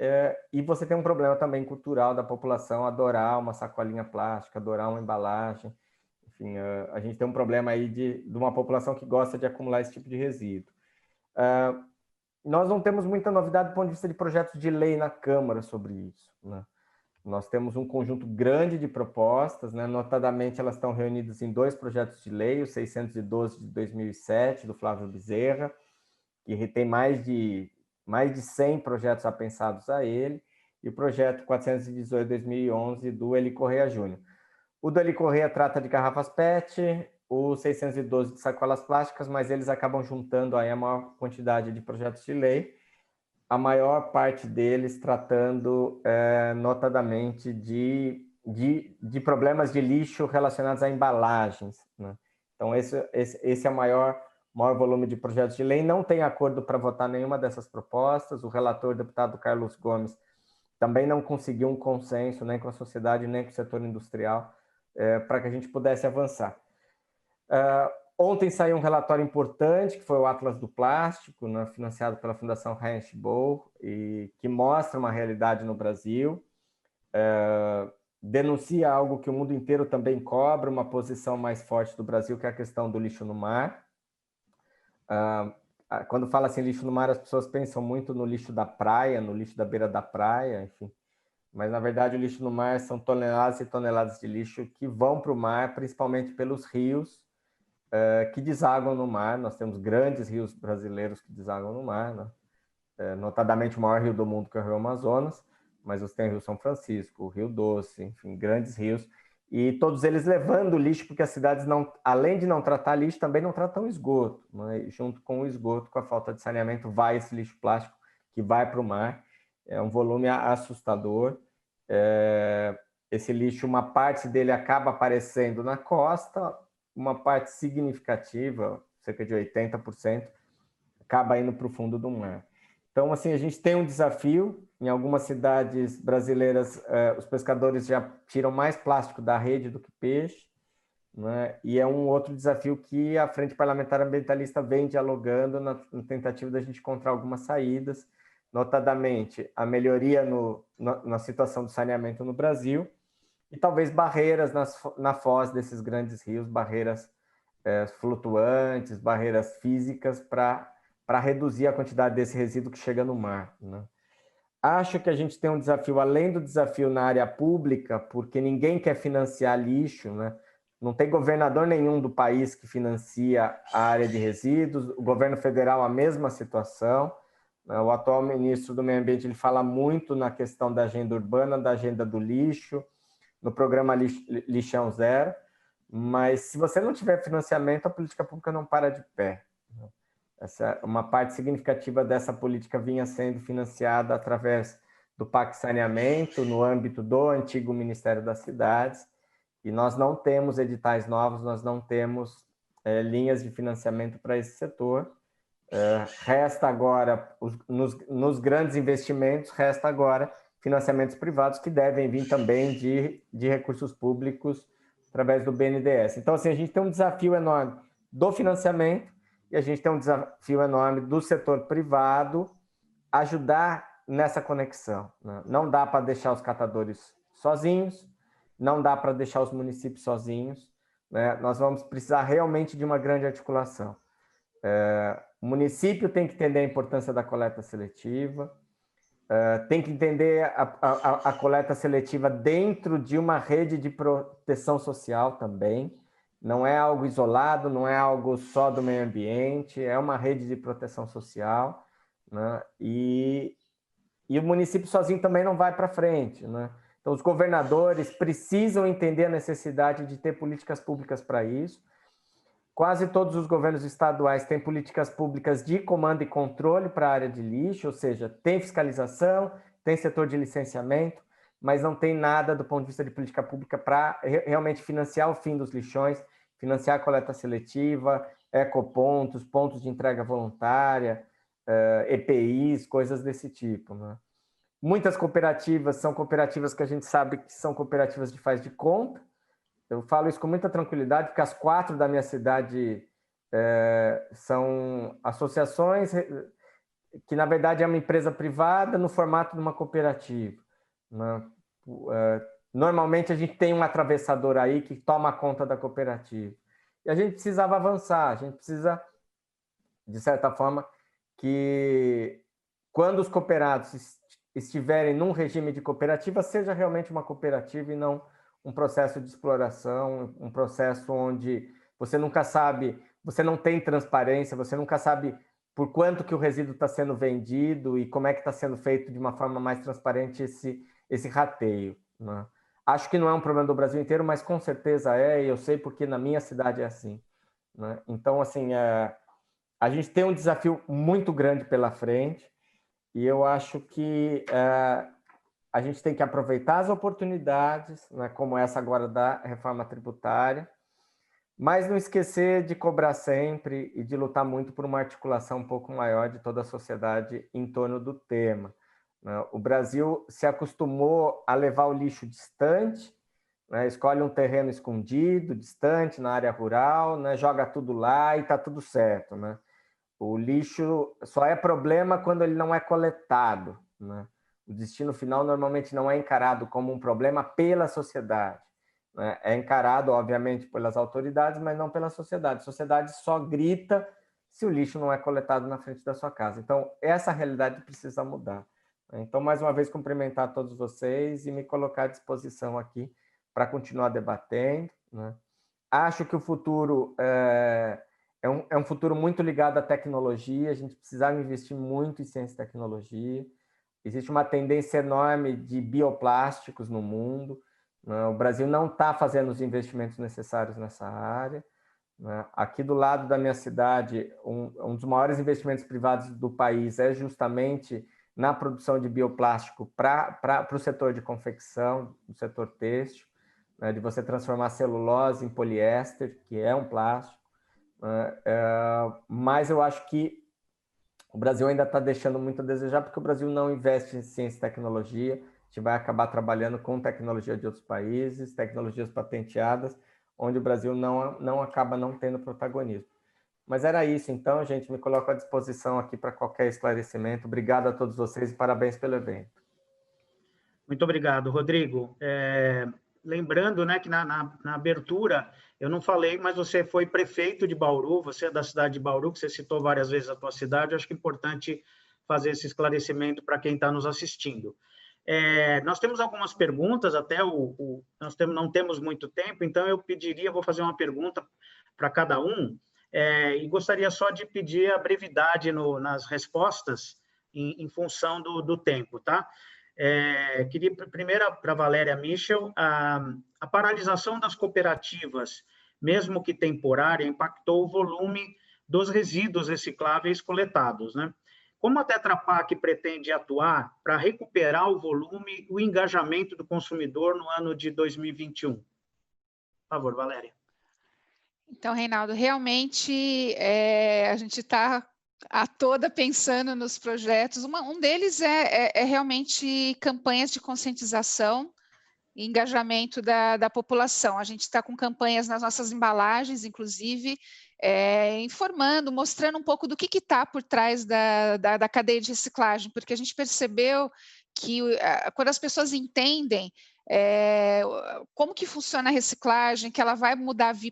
e você tem um problema também cultural da população adorar uma sacolinha plástica, adorar uma embalagem. Enfim, a gente tem um problema aí de uma população que gosta de acumular esse tipo de resíduo. Nós não temos muita novidade do ponto de vista de projetos de lei na Câmara sobre isso, né? Nós temos um conjunto grande de propostas, né? Notadamente, elas estão reunidas em 2 projetos de lei, o 612 de 2007, do Flávio Bezerra, que tem mais de 100 projetos apensados a ele, e o projeto 418 de 2011, do Eli Correia Júnior. O do Eli Correia trata de garrafas PET, o 612 de sacolas plásticas, mas eles acabam juntando aí a maior quantidade de projetos de lei, a maior parte deles tratando notadamente de problemas de lixo relacionados a embalagens, né? Então, esse é o maior volume de projetos de lei. Não tem acordo para votar nenhuma dessas propostas. O relator, o deputado Carlos Gomes, também não conseguiu um consenso nem com a sociedade, nem com o setor industrial, para que a gente pudesse avançar. Ontem saiu um relatório importante, que foi o Atlas do Plástico, né, financiado pela Fundação Heinrich Böll, e que mostra uma realidade no Brasil, denuncia algo que o mundo inteiro também cobra, uma posição mais forte do Brasil, que é a questão do lixo no mar. Quando fala assim lixo no mar, as pessoas pensam muito no lixo da praia, no lixo da beira da praia, enfim. Mas, na verdade, o lixo no mar são toneladas e toneladas de lixo que vão para o mar, principalmente pelos rios, que desaguam no mar. Nós temos grandes rios brasileiros que desaguam no mar, né? Notadamente o maior rio do mundo, que é o Rio Amazonas, mas você tem o Rio São Francisco, o Rio Doce, enfim, grandes rios, e todos eles levando lixo, porque as cidades, além de não tratar lixo, também não tratam esgoto, né? E junto com o esgoto, com a falta de saneamento, vai esse lixo plástico que vai para o mar. É um volume assustador. esse lixo, uma parte dele acaba aparecendo na costa, uma parte significativa, cerca de 80%, acaba indo para o fundo do mar. Então, assim, a gente tem um desafio. Em algumas cidades brasileiras, os pescadores já tiram mais plástico da rede do que peixe, né? E é um outro desafio que a Frente Parlamentar Ambientalista vem dialogando na tentativa da gente encontrar algumas saídas, notadamente a melhoria na situação do saneamento no Brasil e talvez barreiras na foz desses grandes rios, barreiras flutuantes, barreiras físicas para reduzir a quantidade desse resíduo que chega no mar, né? Acho que a gente tem um desafio, além do desafio na área pública, porque ninguém quer financiar lixo, né? Não tem governador nenhum do país que financia a área de resíduos, o governo federal a mesma situação. O atual ministro do Meio Ambiente ele fala muito na questão da agenda urbana, da agenda do lixo, no programa Lixão Zero, mas se você não tiver financiamento, a política pública não para de pé. Uma parte significativa dessa política vinha sendo financiada através do PAC Saneamento, no âmbito do antigo Ministério das Cidades, e nós não temos editais novos, nós não temos linhas de financiamento para esse setor. Resta agora, nos grandes investimentos, resta agora financiamentos privados que devem vir também de recursos públicos através do BNDES. Então, assim, a gente tem um desafio enorme do financiamento e a gente tem um desafio enorme do setor privado ajudar nessa conexão, né? Não dá para deixar os catadores sozinhos, não dá para deixar os municípios sozinhos, né? Nós vamos precisar realmente de uma grande articulação. O município tem que entender a importância da coleta seletiva, tem que entender a coleta seletiva dentro de uma rede de proteção social também. Não é algo isolado, não é algo só do meio ambiente, é uma rede de proteção social, né? E o município sozinho também não vai para frente, né? Então, os governadores precisam entender a necessidade de ter políticas públicas para isso. Quase todos os governos estaduais têm políticas públicas de comando e controle para a área de lixo, ou seja, tem fiscalização, tem setor de licenciamento, mas não tem nada do ponto de vista de política pública para realmente financiar o fim dos lixões, financiar a coleta seletiva, ecopontos, pontos de entrega voluntária, EPIs, coisas desse tipo, né? Muitas cooperativas são cooperativas que a gente sabe que são cooperativas de faz de conta. Eu falo isso com muita tranquilidade, porque as 4 da minha cidade são associações que, na verdade, é uma empresa privada no formato de uma cooperativa, né? Normalmente, a gente tem um atravessador aí que toma conta da cooperativa. E a gente precisava avançar, a gente precisa, de certa forma, que quando os cooperados estiverem num regime de cooperativa, seja realmente uma cooperativa e não um processo de exploração, um processo onde você nunca sabe, você não tem transparência, você nunca sabe por quanto que o resíduo está sendo vendido e como é que está sendo feito de uma forma mais transparente esse rateio, né? Acho que não é um problema do Brasil inteiro, mas com certeza e eu sei porque na minha cidade é assim, né? Então, assim, a gente tem um desafio muito grande pela frente e eu acho que a gente tem que aproveitar as oportunidades, né, como essa agora da reforma tributária, mas não esquecer de cobrar sempre e de lutar muito por uma articulação um pouco maior de toda a sociedade em torno do tema, né? O Brasil se acostumou a levar o lixo distante, né? Escolhe um terreno escondido, distante, na área rural, né? Joga tudo lá e está tudo certo, né? O lixo só é problema quando ele não é coletado, né? O destino final normalmente não é encarado como um problema pela sociedade, né? É encarado, obviamente, pelas autoridades, mas não pela sociedade. A sociedade só grita se o lixo não é coletado na frente da sua casa. Então, essa realidade precisa mudar. Então, mais uma vez, cumprimentar todos vocês e me colocar à disposição aqui para continuar debatendo, né? Acho que o futuro é um futuro muito ligado à tecnologia, a gente precisa investir muito em ciência e tecnologia. Existe uma tendência enorme de bioplásticos no mundo, né? O Brasil não está fazendo os investimentos necessários nessa área, né? Aqui do lado da minha cidade, um dos maiores investimentos privados do país é justamente na produção de bioplástico para o setor de confecção, no setor têxtil, né, de você transformar celulose em poliéster, que é um plástico. Mas eu acho que o Brasil ainda está deixando muito a desejar, porque o Brasil não investe em ciência e tecnologia. A gente vai acabar trabalhando com tecnologia de outros países, tecnologias patenteadas, onde o Brasil não acaba não tendo protagonismo. Mas era isso, então, gente, me coloco à disposição aqui para qualquer esclarecimento. Obrigado a todos vocês e parabéns pelo evento. Muito obrigado, Rodrigo. Lembrando, né, que na abertura eu não falei, mas você foi prefeito de Bauru, você é da cidade de Bauru, que você citou várias vezes a tua cidade. Eu acho que é importante fazer esse esclarecimento para quem está nos assistindo. Nós temos algumas perguntas, nós não temos muito tempo, então eu vou fazer uma pergunta para cada um, e gostaria só de pedir a brevidade nas respostas em função do tempo, tá? Queria, primeiro, para a Valéria Michel, a paralisação das cooperativas, mesmo que temporária, impactou o volume dos resíduos recicláveis coletados, né? Como a Tetra Pak pretende atuar para recuperar o volume e o engajamento do consumidor no ano de 2021? Por favor, Valéria. Então, Reinaldo, realmente a gente está a toda pensando nos projetos. Um deles é realmente campanhas de conscientização e engajamento da população. A gente está com campanhas nas nossas embalagens, inclusive, informando, mostrando um pouco do que está por trás da cadeia de reciclagem, porque a gente percebeu que quando as pessoas entendem como que funciona a reciclagem, que ela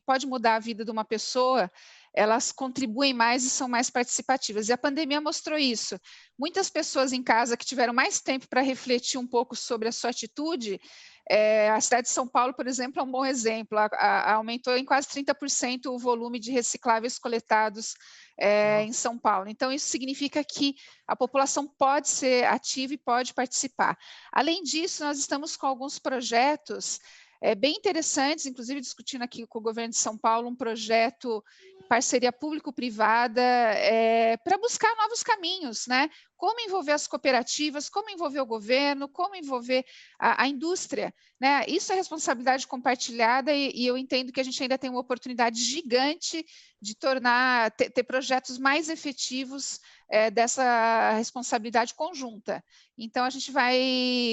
pode mudar a vida de uma pessoa, elas contribuem mais e são mais participativas. E a pandemia mostrou isso. Muitas pessoas em casa que tiveram mais tempo para refletir um pouco sobre a sua atitude, a cidade de São Paulo, por exemplo, é um bom exemplo. Aumentou em quase 30% o volume de recicláveis coletados em São Paulo. Então, isso significa que a população pode ser ativa e pode participar. Além disso, nós estamos com alguns projetos bem interessantes, inclusive discutindo aqui com o governo de São Paulo um projeto em parceria público-privada para buscar novos caminhos, né? Como envolver as cooperativas, como envolver o governo, como envolver a indústria, né? Isso é responsabilidade compartilhada e eu entendo que a gente ainda tem uma oportunidade gigante de ter projetos mais efetivos dessa responsabilidade conjunta. Então, a gente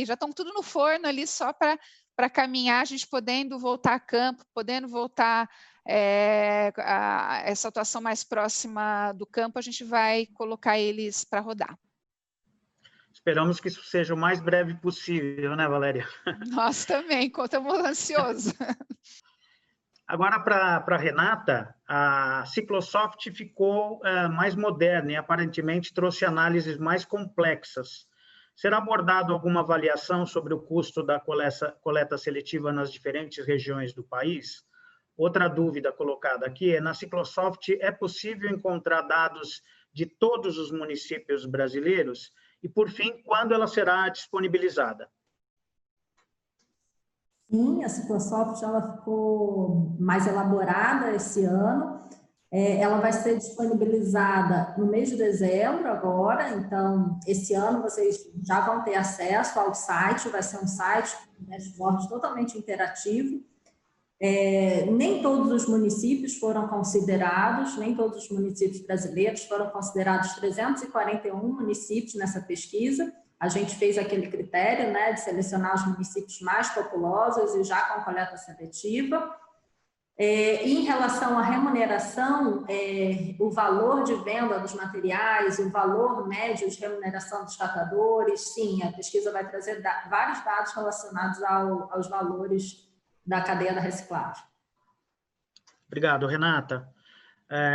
já estão tudo no forno ali só para caminhar, a gente podendo voltar a campo, podendo voltar a essa atuação mais próxima do campo, a gente vai colocar eles para rodar. Esperamos que isso seja o mais breve possível, né, Valéria? Nós também, estamos ansiosos. Agora, para a Renata, a Ciclosoft ficou mais moderna e aparentemente trouxe análises mais complexas. Será abordado alguma avaliação sobre o custo da coleta seletiva nas diferentes regiões do país? Outra dúvida colocada aqui na Ciclosoft, é possível encontrar dados de todos os municípios brasileiros? E, por fim, quando ela será disponibilizada? Sim, a Ciclosoft ela ficou mais elaborada esse ano. Ela vai ser disponibilizada no mês de dezembro agora, então esse ano vocês já vão ter acesso ao site, vai ser um site com dashboard totalmente interativo. Nem todos os municípios foram considerados, nem todos os municípios brasileiros foram considerados 341 municípios nessa pesquisa. A gente fez aquele critério, né, de selecionar os municípios mais populosos e já com coleta seletiva. Em relação à remuneração, o valor de venda dos materiais, o valor médio de remuneração dos catadores, sim, a pesquisa vai trazer vários dados relacionados aos valores da cadeia da reciclagem. Obrigado, Renata.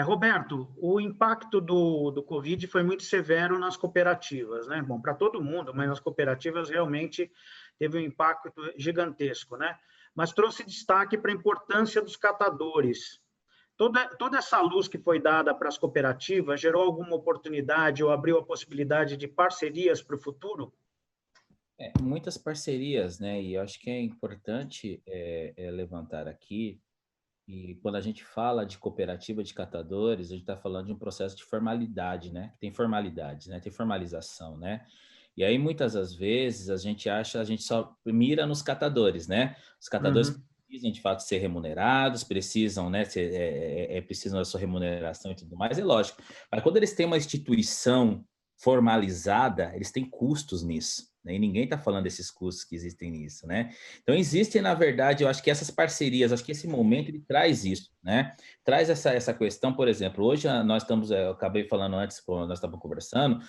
Roberto, o impacto do Covid foi muito severo nas cooperativas, né? Bom, para todo mundo, mas nas cooperativas realmente teve um impacto gigantesco, né? Mas trouxe destaque para a importância dos catadores. Toda essa luz que foi dada para as cooperativas gerou alguma oportunidade ou abriu a possibilidade de parcerias para o futuro? Muitas parcerias, né? E eu acho que é importante levantar aqui, e quando a gente fala de cooperativa de catadores, a gente está falando de um processo de formalidade, né? Tem formalidades, né? Tem formalização, né? E aí, muitas das vezes, a gente só mira nos catadores, né? Os catadores precisam, de fato, ser remunerados, precisam, né, precisam da sua remuneração e tudo mais, é lógico. Mas quando eles têm uma instituição formalizada, eles têm custos nisso, né? E ninguém está falando desses custos que existem nisso, né? Então, existem, na verdade, eu acho que essas parcerias, acho que esse momento ele traz isso, né? Traz essa questão, por exemplo, hoje nós estamos, eu acabei falando antes, quando nós estávamos conversando,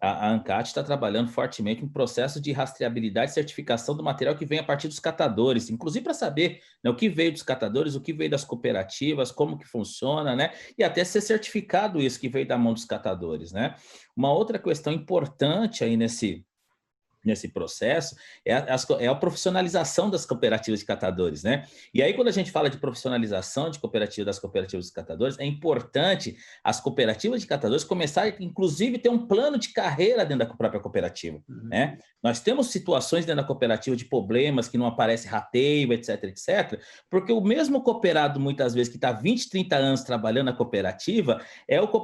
a ANCAT está trabalhando fortemente um processo de rastreabilidade e certificação do material que vem a partir dos catadores, inclusive para saber, né, o que veio dos catadores, o que veio das cooperativas, como que funciona, né? E até ser certificado isso que veio da mão dos catadores, né? Uma outra questão importante aí nesse processo é a profissionalização das cooperativas de catadores, né? E aí, quando a gente fala de profissionalização das cooperativas de catadores, é importante as cooperativas de catadores começarem, inclusive, ter um plano de carreira dentro da própria cooperativa, né? Nós temos situações dentro da cooperativa de problemas que não aparece rateio, etc, etc, porque o mesmo cooperado, muitas vezes, que está 20, 30 anos trabalhando na cooperativa,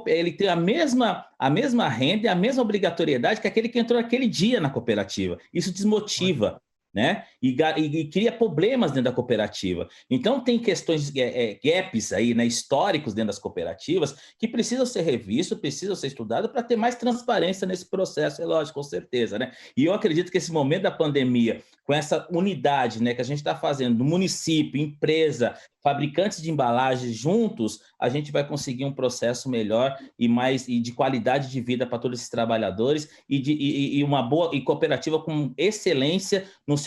ele tem a mesma renda e a mesma obrigatoriedade que aquele que entrou naquele dia na cooperativa. Isso desmotiva, né? E cria problemas dentro da cooperativa. Então, tem questões, gaps aí, né, históricos dentro das cooperativas que precisam ser revistos, precisam ser estudados para ter mais transparência nesse processo, é lógico, com certeza, né? E eu acredito que esse momento da pandemia, com essa unidade, né, que a gente está fazendo no município, empresa, fabricantes de embalagens juntos, a gente vai conseguir um processo melhor e de qualidade de vida para todos esses trabalhadores e uma boa cooperativa com excelência nos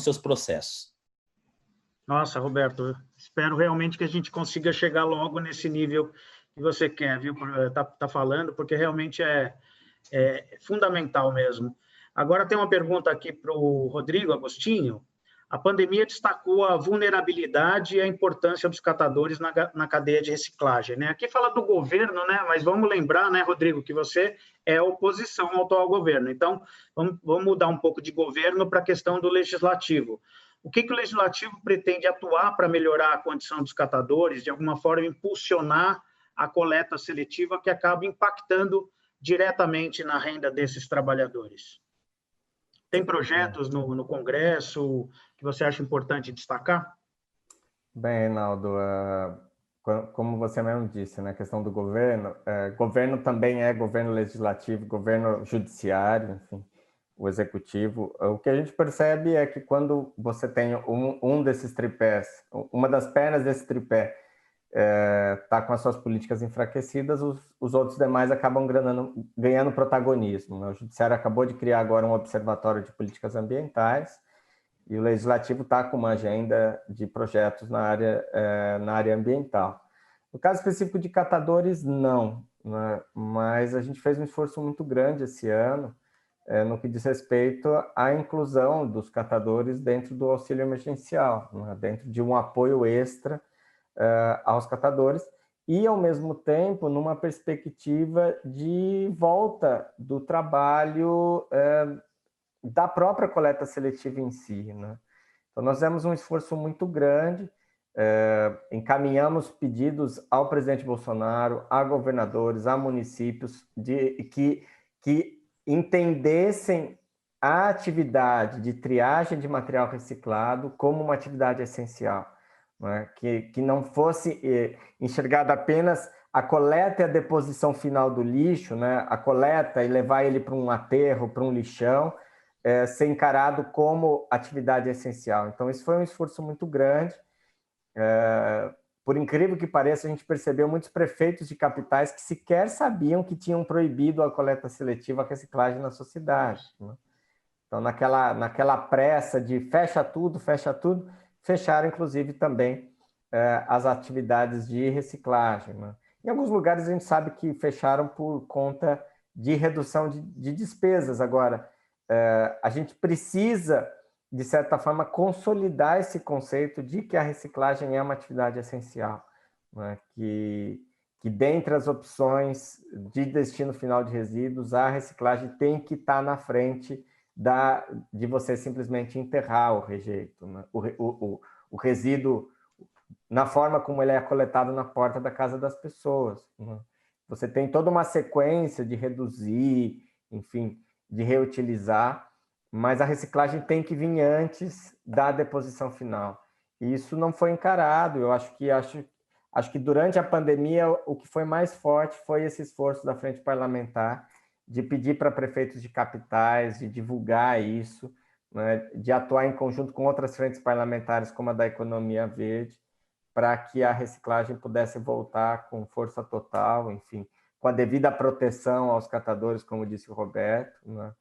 seus processos. Nossa, Roberto, espero realmente que a gente consiga chegar logo nesse nível que você quer, viu? Tá falando, porque realmente é fundamental mesmo. Agora tem uma pergunta aqui para o Rodrigo Agostinho. A pandemia destacou a vulnerabilidade e a importância dos catadores na cadeia de reciclagem, né? Aqui fala do governo, né? Mas vamos lembrar, né, Rodrigo, que você é oposição ao atual governo. Então, vamos mudar um pouco de governo para a questão do legislativo. O que o legislativo pretende atuar para melhorar a condição dos catadores, de alguma forma impulsionar a coleta seletiva que acaba impactando diretamente na renda desses trabalhadores? Tem projetos no Congresso que você acha importante destacar? Bem, Reinaldo, como você mesmo disse, né, a questão do governo, governo também é governo legislativo, governo judiciário, enfim, o executivo. O que a gente percebe é que quando você tem um desses tripés, uma das pernas desse tripé, está com as suas políticas enfraquecidas, os outros demais acabam ganhando protagonismo, né? O Judiciário acabou de criar agora um observatório de políticas ambientais e o Legislativo está com uma agenda de projetos na área ambiental. No caso específico de catadores, não, né? Mas a gente fez um esforço muito grande esse ano no que diz respeito à inclusão dos catadores dentro do auxílio emergencial, né? Dentro de um apoio extra aos catadores e, ao mesmo tempo, numa perspectiva de volta do trabalho da própria coleta seletiva em si, né? Então, nós fizemos um esforço muito grande, encaminhamos pedidos ao presidente Bolsonaro, a governadores, a municípios, que entendessem a atividade de triagem de material reciclado como uma atividade essencial. Né? Que não fosse enxergada apenas a coleta e a deposição final do lixo, né? A coleta e levar ele para um aterro, para um lixão, ser encarado como atividade essencial. Então, isso foi um esforço muito grande. Por incrível que pareça, a gente percebeu muitos prefeitos de capitais que sequer sabiam que tinham proibido a coleta seletiva, a reciclagem na sua cidade, né? Então, naquela pressa de fecha tudo, fecharam, inclusive, também as atividades de reciclagem, né? Em alguns lugares, a gente sabe que fecharam por conta de redução de despesas. Agora, a gente precisa, de certa forma, consolidar esse conceito de que a reciclagem é uma atividade essencial, né? Que dentre as opções de destino final de resíduos, a reciclagem tem que estar na frente de você simplesmente enterrar o rejeito, né? O resíduo na forma como ele é coletado na porta da casa das pessoas, né? Você tem toda uma sequência de reduzir, enfim, de reutilizar, mas a reciclagem tem que vir antes da deposição final. E isso não foi encarado. Eu acho que durante a pandemia o que foi mais forte foi esse esforço da Frente Parlamentar de pedir para prefeitos de capitais, de divulgar isso, né, de atuar em conjunto com outras frentes parlamentares, como a da Economia Verde, para que a reciclagem pudesse voltar com força total, enfim, com a devida proteção aos catadores, como disse o Roberto, né?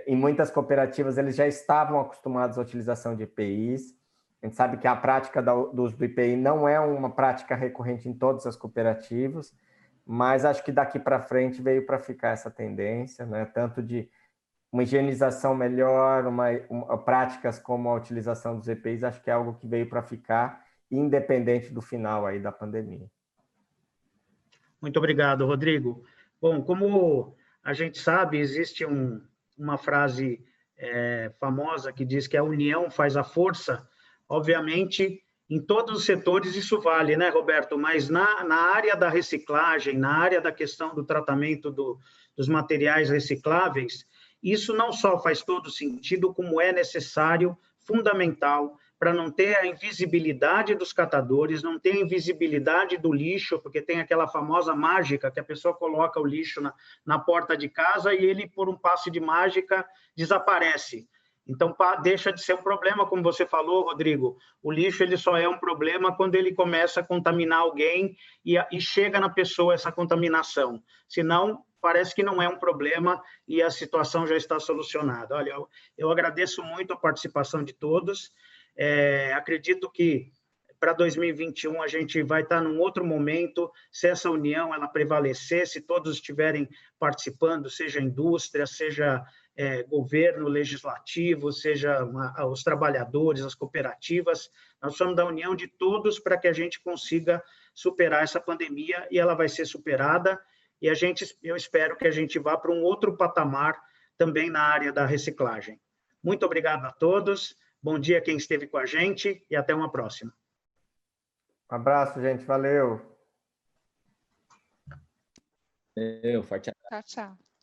Em muitas cooperativas, eles já estavam acostumados à utilização de EPIs. A gente sabe que a prática do uso do IPI não é uma prática recorrente em todas as cooperativas, mas acho que daqui para frente veio para ficar essa tendência, né? Tanto de uma higienização melhor, práticas como a utilização dos EPIs, acho que é algo que veio para ficar, independente do final aí da pandemia. Muito obrigado, Rodrigo. Bom, como a gente sabe, existe uma frase famosa que diz que a união faz a força. Obviamente, em todos os setores isso vale, né, Roberto? Mas na área da reciclagem, na área da questão do tratamento dos materiais recicláveis, isso não só faz todo sentido, como é necessário, fundamental, para não ter a invisibilidade dos catadores, não ter a invisibilidade do lixo, porque tem aquela famosa mágica que a pessoa coloca o lixo na porta de casa e ele, por um passe de mágica, desaparece. Então, deixa de ser um problema, como você falou, Rodrigo. O lixo ele só é um problema quando ele começa a contaminar alguém e chega na pessoa essa contaminação. Senão, parece que não é um problema e a situação já está solucionada. Olha, eu agradeço muito a participação de todos. Acredito que para 2021 a gente vai estar num outro momento, se essa união ela prevalecer, se todos estiverem participando, seja a indústria, seja governo, legislativo, seja os trabalhadores, as cooperativas, nós somos da união de todos para que a gente consiga superar essa pandemia e ela vai ser superada e eu espero que a gente vá para um outro patamar também na área da reciclagem. Muito obrigado a todos, bom dia a quem esteve com a gente e até uma próxima. Um abraço, gente, valeu. Forte abraço. Tchau, tchau.